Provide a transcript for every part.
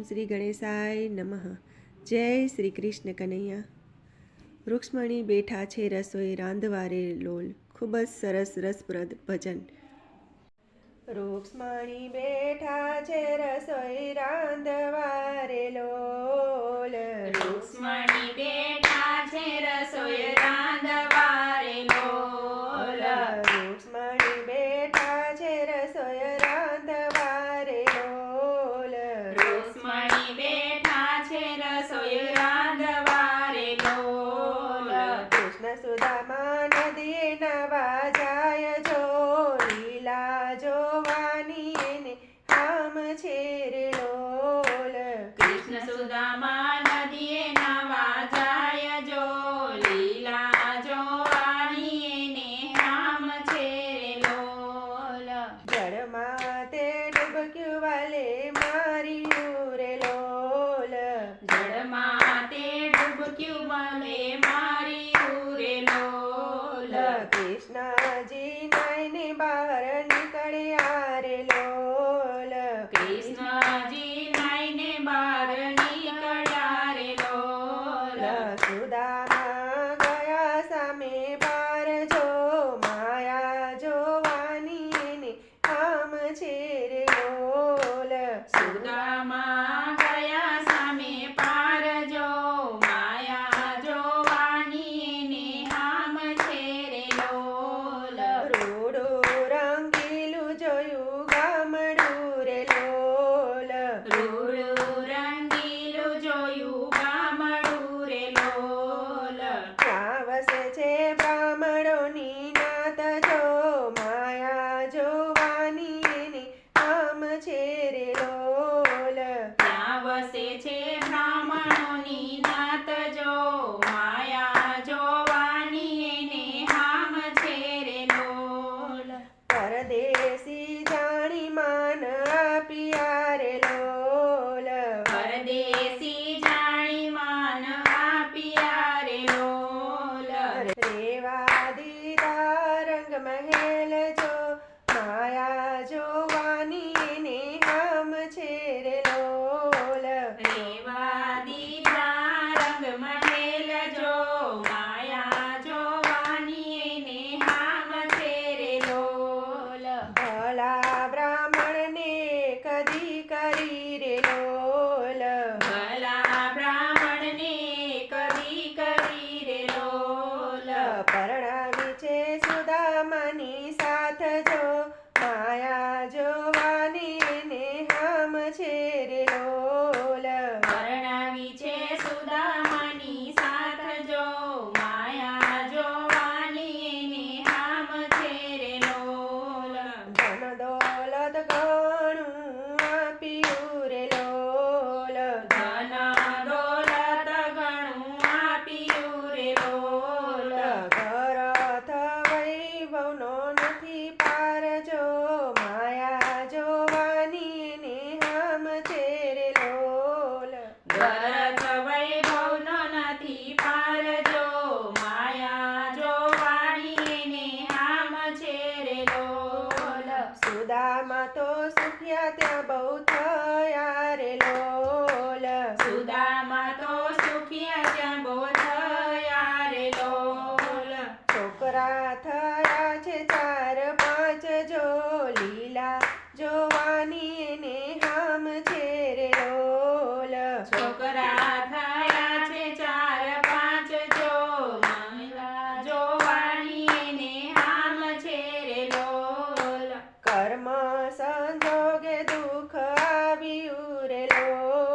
શ્રી ગણેશાય નમઃ. જય શ્રી કૃષ્ણ કનૈયા. વૃક્ષમણી બેઠા છે રસોઈ રાંધવારે લોલ. ખૂબ જ સરસ રસપ્રદ ભજન. વૃક્ષમણી બેઠા છે રસોઈ રાંધવારે લોલ. વૃક્ષમણી બેઠા છે રસોઈ રાંધવારે લોલ. વૃક્ષમણી બેઠા છે રસોઈ રાંધવારે લોલ. વૃક્ષમણી બેઠા છે રસોઈ રાંધવારે લોલ. કૃષ્ણ સુદામા નદીએ નવા જાય જો લીલા જોવાની એને આમ છે રે લોલ. કૃષ્ણ સુદામા નદીએ નવા જાય જો લીલા જોવાની એને નામ છે રે લોલ. જળમાં તે ડૂબક્યું વાલે માર્યું રે લોલ. જળમાં તે ડૂબક્યું મને માર્યું રે લોલ. કૃષ્ણજી નાઈને બહાર નીકળ્યા રે લોલ. કૃષ્ણજી નાઈને બહાર નીકળ્યા રે લોલ. સુદામા ગયા સામે પાર જો માયા જોવાની એને આમ છે રે લોલ. સુદામા ગયા સામે પાર જો માયા જોવાની એને હામ છે રે લોલ. રૂડું રંગીલું જોયું ગામડું રે લોલ. રૂડું રંગીલું જોયું ગામડું રે લોલ. ત્યાં વસે છે બ્રાહ્મણોની નાત જો માયા જોવાની એને આમ છે રે લોલ. ત્યાં વસે છે બ્રાહ્મણોની નાત જો માયા જોવાની એને હામ છે રે લોલ. પરદેશી જાણી માન આપ્યા રે લોલ. પરદેશી જાણી માન આપ્યા રે લોલ. રેવા દીધા રંગ મહેલ જો માયા જોવાની એને આમ છે રે લોલ. રેવા દીધા રંગ મહેલ જો માયા જોવાની એને હામ છે રે લોલ. ભલા બ્રાહ્મણને કદી કરી રે લોલ. ભલા બ્રાહ્મણને કદી કરી રે લોલ. પરણાવી છે સુદામાની સાથ જો માયા જોવાની એને હામ છે રે લોલ. પરણાવી છે સુદામાની સાથ જો માયા જોવાની એને હામ છે રે લોલ. ધન દોલત ઘણું આપ્યું રે લોલ. ધન દોલત ઘણું આપ્યું રે લોલ. ઘર વૈભવનો નથી પાર જો માયા જોવાની એને હામ છે રે લોલ. ગરજ વૈભવનો નથી પાર જો માયા જોવાની એને હામ છે રે લોલ. સુદામા તો સુખ્યા ત્યાં બહુ થયા રે લોલ. સુદામા તો સુખિયા ત્યાં બહુ થયા રે લોલ. છોકરા થયા છે 4-5 જો લીલા જોવાની એને હામ છે રે લોલ. છોકરા થયા છે 4-5 જો માયા જોવાની એને હામ છે રે લોલ. કર્મ સંજોગે દુઃખ આવ્યું રે લોલ.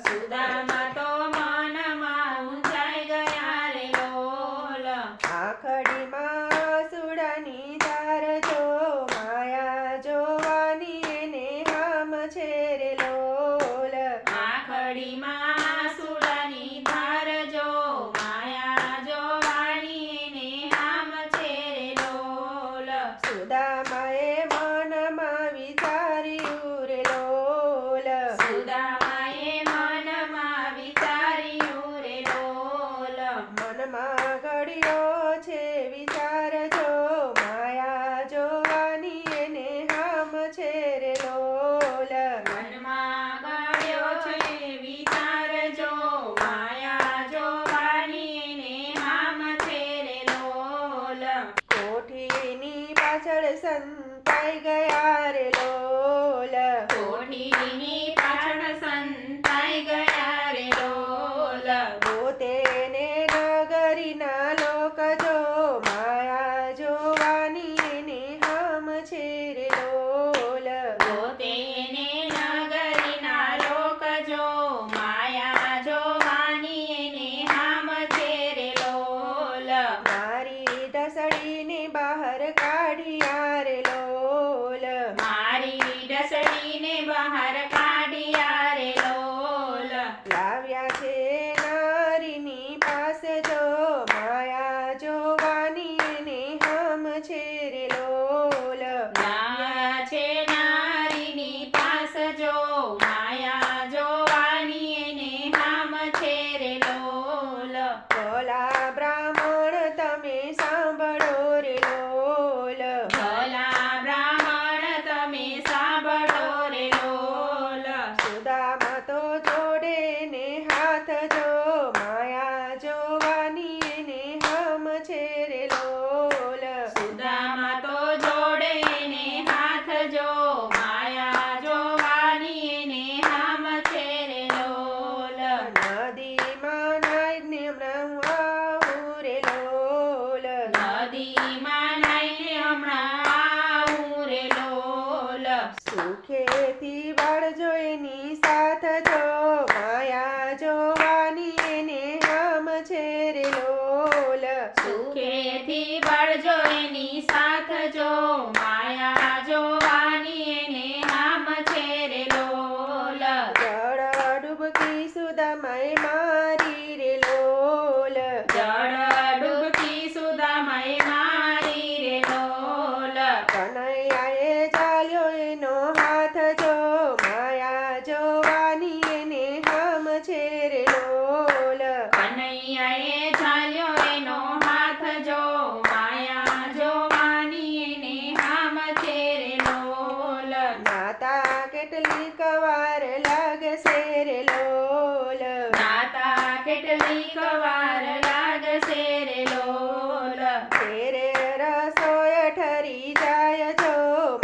સુદામા તો મનમાં ઊંચાઈ ગયા રે લોલ. આખડીમાં સુડાની ધાર જો માયા જોવાની એને હામ છે રે લોલ. આખડીમાં સુડાની ધાર જો માયા જોવાની એને હામ છે રે લોલ. સુદામાએ મનમાં વિચાર્યું રે લોલ. સુદામાએ મનમાં વિચાર્યું રે લોલ. મનમાં ઘડ્યો છે વિચાર જો માયા જોવાની એને હામ છે રે લોલ. મનમાં ગળ્યો છે વિચાર જો માયા જોવાની એને હામ છે રે લોલ. કોઠીની પાછળ સંતાઈ ગયા રે લોલ. કોઠીની પાછળ સંતાઈ ગયા રે લોલ. પોતેને નગરીના લોક જો માયા જોવાની એને હામ છે રે લોલ. પોતેને નગરીના લોક જો માયા જોવાની એને હામ છે રે લોલ. મારી દસડીને બહાર કાઢ્યા રે લોલ. મારી ડસડીને બહાર કાઢ્યા રે લોલ. લાવ્યા છે નારીની પાસે જો માયા જોવાની એને હામ છે રે લોલ. લાવ્યા છે નારીની પાસ જો માયા જોવાની એને હામ છે રે લોલ. ભલા બ્રાહ્મણ તમે સાંભળો રે લોલ. ભલા બ્રાહ્મણ તમે સાંભળો રે લોલ. સુદામા તો જોડે ને હાથ જો માયા જોવાની એને હામ છે રે લોલ. સુદામા તો જોડે ને હાથ જો માયા જોવાની એને હામ છે રે લોલ. નદીમાં નાઈને હમણાં આવું રે લોલ. નદીમાં નાઈને હમણાં આવું રે લોલ. સુખેથી વાળજો એની સાથ જો માયા જોવાની એને હામ છે રે લોલ. સુખેથી બળજો એની સાથ જો માયા જોવાની એને હામ છે રે લોલ. જળ ડૂબકી સુદામાએ મારી રે લોલ. જળ ડૂબકી સુદામાએ મારી રે લોલ. કનૈયાએ ચાલ્યો એનો હાથ જો માયા જોવાની એને હામ છે રે લોલ. કનૈયાએ ચાલ્યો એનો હાથ જો માયા જોવાની એને હામ છે રે લોલ. નાતા કેટલીક વાર લાગશે રે લોલ. નાતા કેટલીક વાર લાગશે રે લોલ. તેરે રસોય ઠરી જાય જો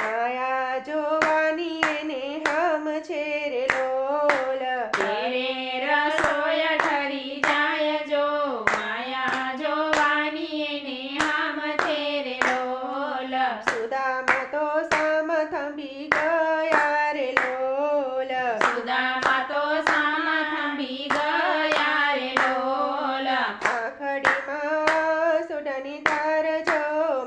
માયા જોવાની એને હામ છે રે લોલ. તેરે રસોય ઠરી જાય જો માયા જોવાની એને હામ છે રે લોલ. સુદામા તો સામ થંભી ગયા રે લોલ. સુદામા તો સામા થંભી ગયા રે લોલ. આખડીમાં સુડાની ધાર જો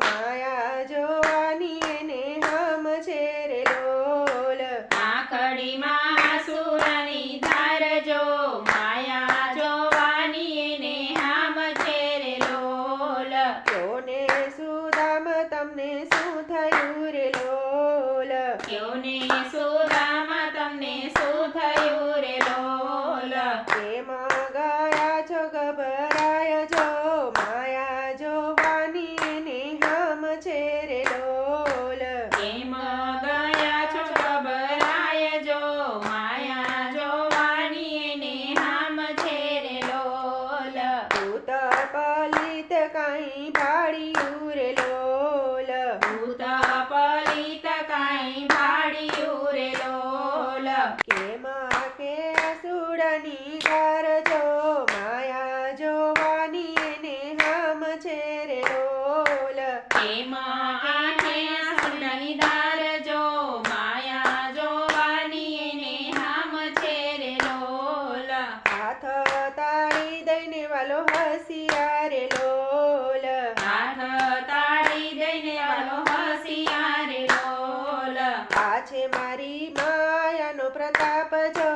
માયા જોવાની એને હામ છે રે લોલ. આખડીમાં સુરની ધાર જો માયા જોવાની એને હામ છે રે લોલ. કોને સુદામ તમને શું થયું રે લોલ. કેવને સુદામા તમને શું થયું રે લોલ. કેમ ગયા છો ગભરાય જો માયા જોવાની એને હામ છે રે લોલ. કેમ ગયા છો ગભરાય જો માયા જોવાની એને હામ છે રે લોલ. ભૂત પલિત કાંઈ ભાડ્યું રે લોલ. ભૂત પલિત કાંઈ ભાડ્યું રે લોલ. કેમ કે સુડની ધાર હસિયારે લોલ. હાથ તાળી દઈને વાલો હસિયારે લોલ. આ છે મારી માયાનો પ્રતાપ જો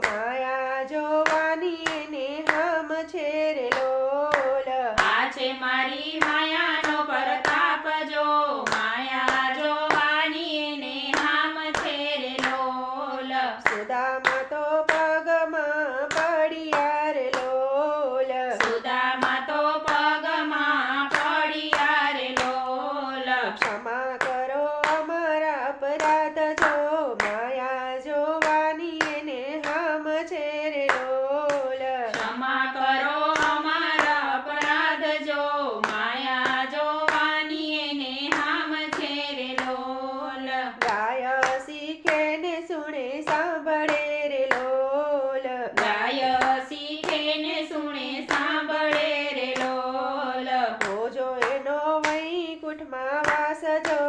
માયા જોવાની એને હમ છે રે લોલ. આ છે મારી માયાનો પ્રતાપ જો માયા જોવાની એને હામ છે રે લોલ. સુદામા તો પગમાં પડ્યા રે લોલ. સુદામા તો પગમાં પડ્યા રે લોલ. ક્ષમા કરો અમારા અપરાધ જો માયા જોવાની એને હમ છે રે લોલ. ક્ષમા કરો અમારા અપરાધ જો માયા જોવાની એને હામ છે રે લોલ. ગાય શીખે ને સુણે સાંભળે રે લોલ. ગાય શીખે ને સુણે સાંભળે રે લોલ. હોજો એનો વૈકુંઠમાં વાસ જો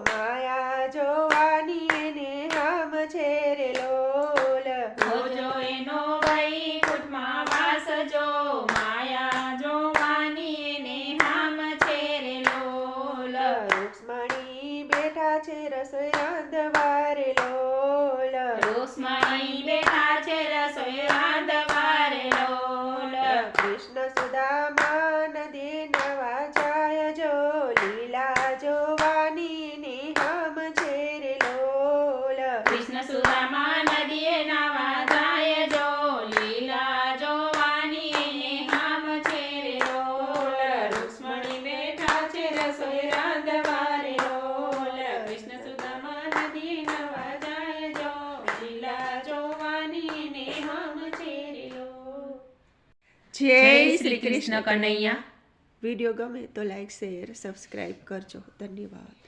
માયા જોવાની એને હમ છે રે લોલ. જોજો એનો વૈકુંઠમાં વાસ જો માયા જોવાની એને હામ છે રે લોલ. રૂક્ષ્મણી બેઠા છે રસોઈ રાંધવા રે લોલ. રૂક્ષ્મણી બેઠા છે રસોઈ રાંધવા રે લોલ. કૃષ્ણ સુદામા નદી નવા જાય જો લીલા જોવાની ને હમ છે રે લોલ. કૃષ્ણ સુદામા નદીએ નાવા જાય જો લીલા જોવાની એને હામ છે રે લોલ. રૂક્ષ્મણી બેઠા છે રસોઈ રાંધવા રે લોલ. કૃષ્ણ સુદામા નદીએ નાવા જાય જો લીલા જોવાની એને હામ છે રે લોલ. જય શ્રી કૃષ્ણ કનૈયા. વિડીયો ગમે તો લાઈક શેર સબસ્ક્રાઈબ કરજો. ધન્યવાદ.